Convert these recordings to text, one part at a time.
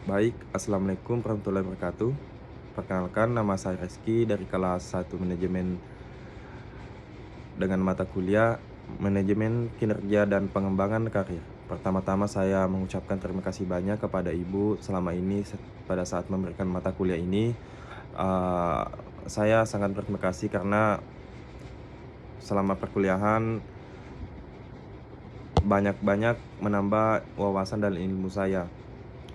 Baik, Assalamualaikum warahmatullahi wabarakatuh. Perkenalkan, nama saya Reski dari kelas 1 Manajemen dengan mata kuliah Manajemen Kinerja dan Pengembangan Karir. Pertama-tama saya mengucapkan terima kasih banyak kepada Ibu selama ini pada saat memberikan mata kuliah ini. Eh, saya sangat berterima kasih karena selama perkuliahan banyak-banyak menambah wawasan dan ilmu saya.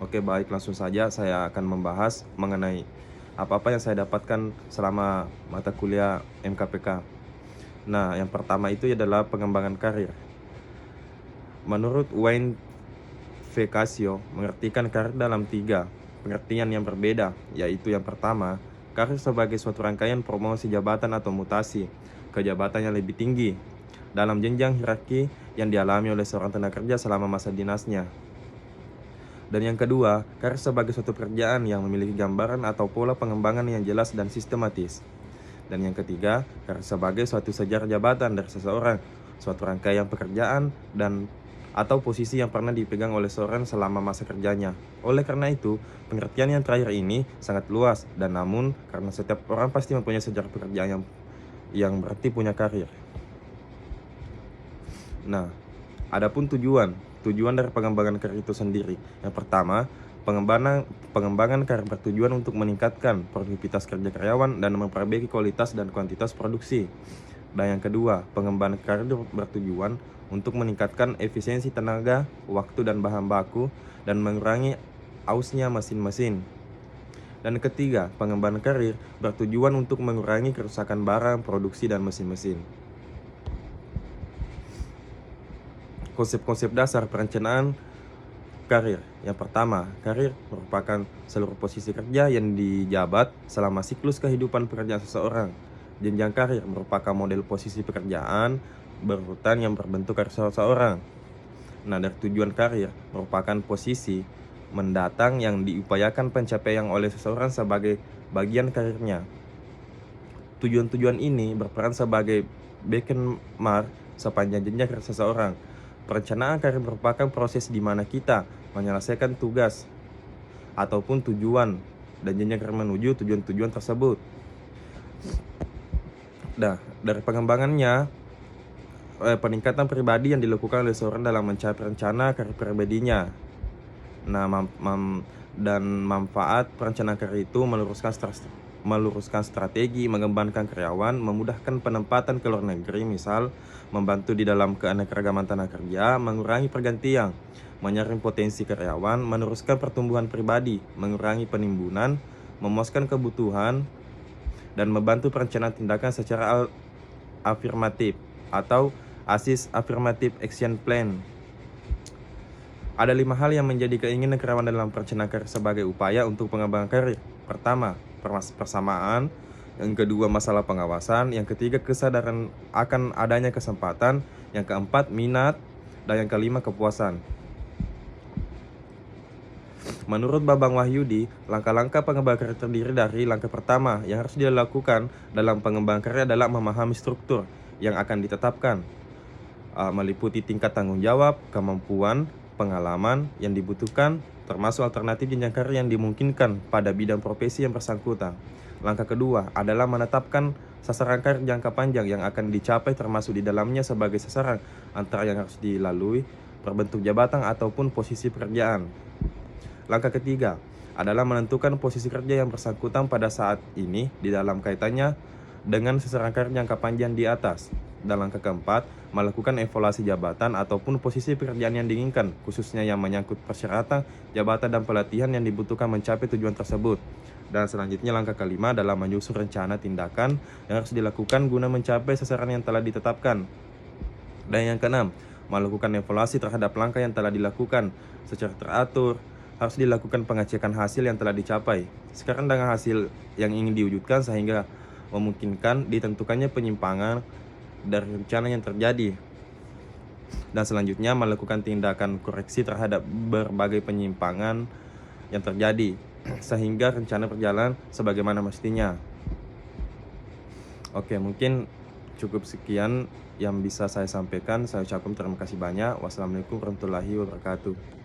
Oke, baik, langsung saja saya akan membahas mengenai apa-apa yang saya dapatkan selama mata kuliah MKPK. Nah, yang pertama itu adalah pengembangan karir. Menurut Wayne V. Casio, mengartikan karir dalam tiga pengertian yang berbeda, yaitu yang pertama, karir sebagai suatu rangkaian promosi jabatan atau mutasi ke jabatan yang lebih tinggi dalam jenjang hierarki yang dialami oleh seorang tenaga kerja selama masa dinasnya. Dan yang kedua, karir sebagai suatu pekerjaan yang memiliki gambaran atau pola pengembangan yang jelas dan sistematis. Dan yang ketiga, karir sebagai suatu sejarah jabatan dari seseorang, suatu rangkaian pekerjaan dan atau posisi yang pernah dipegang oleh seorang selama masa kerjanya. Oleh karena itu, pengertian yang terakhir ini sangat luas dan namun karena setiap orang pasti mempunyai sejarah pekerjaan yang berarti punya karir. Nah, adapun tujuan dari pengembangan karir itu sendiri. Yang pertama, pengembangan karir bertujuan untuk meningkatkan produktivitas kerja karyawan dan memperbaiki kualitas dan kuantitas produksi. Dan yang kedua, pengembangan karir bertujuan untuk meningkatkan efisiensi tenaga, waktu dan bahan baku dan mengurangi ausnya mesin-mesin. Dan ketiga, pengembangan karir bertujuan untuk mengurangi kerusakan barang, produksi dan mesin-mesin. Konsep-konsep dasar perencanaan karir. Yang pertama, karir merupakan seluruh posisi kerja yang dijabat selama siklus kehidupan pekerjaan seseorang. Jenjang karir merupakan model posisi pekerjaan berurutan yang berbentuk karir seseorang. Nah, dari tujuan karir merupakan posisi mendatang yang diupayakan pencapaian oleh seseorang sebagai bagian karirnya. Tujuan-tujuan ini berperan sebagai benchmark sepanjang jenjang karir seseorang. Perencanaan karir merupakan proses di mana kita menyelesaikan tugas ataupun tujuan dan jenjang karir menuju tujuan-tujuan tersebut. Nah, dari pengembangannya, peningkatan pribadi yang dilakukan oleh seorang dalam mencapai rencana karir pribadinya. Nah, dan manfaat perencanaan karir itu meluruskan strategi, mengembangkan karyawan, memudahkan penempatan ke luar negeri, misal membantu di dalam keanekaragaman tenaga kerja, mengurangi pergantian, menyaring potensi karyawan, meneruskan pertumbuhan pribadi, mengurangi penimbunan, memuaskan kebutuhan, dan membantu perencanaan tindakan secara afirmatif atau ASIS Affirmative Action Plan. Ada 5 hal yang menjadi keinginan karyawan dalam perencanaan karir sebagai upaya untuk pengembangan karir. Pertama, persamaan. Yang kedua, masalah pengawasan. Yang ketiga, kesadaran akan adanya kesempatan. Yang keempat, minat. Dan yang kelima, kepuasan. Menurut Babang Wahyudi, langkah-langkah pengembangan karir terdiri dari langkah pertama yang harus dilakukan dalam pengembangan karir adalah memahami struktur yang akan ditetapkan, meliputi tingkat tanggung jawab, kemampuan, pengalaman yang dibutuhkan, termasuk alternatif jenjang karir yang dimungkinkan pada bidang profesi yang bersangkutan. Langkah kedua adalah menetapkan sasaran karir jangka panjang yang akan dicapai, termasuk di dalamnya sebagai sasaran antara yang harus dilalui, berbentuk jabatan ataupun posisi pekerjaan. Langkah ketiga adalah menentukan posisi kerja yang bersangkutan pada saat ini di dalam kaitannya dengan sasaran karir jangka panjang di atas. Dan langkah keempat, melakukan evaluasi jabatan ataupun posisi pekerjaan yang diinginkan, khususnya yang menyangkut persyaratan, jabatan, dan pelatihan yang dibutuhkan mencapai tujuan tersebut. Dan selanjutnya langkah kelima adalah menyusun rencana tindakan yang harus dilakukan guna mencapai sasaran yang telah ditetapkan. Dan yang keenam, melakukan evaluasi terhadap langkah yang telah dilakukan secara teratur. Harus dilakukan pengecekan hasil yang telah dicapai sekarang dengan hasil yang ingin diwujudkan sehingga memungkinkan ditentukannya penyimpangan dari rencana yang terjadi. Dan selanjutnya melakukan tindakan koreksi terhadap berbagai penyimpangan yang terjadi sehingga rencana berjalan sebagaimana mestinya. Oke, mungkin cukup sekian yang bisa saya sampaikan. Saya ucapkan terima kasih banyak. Wassalamualaikum warahmatullahi wabarakatuh.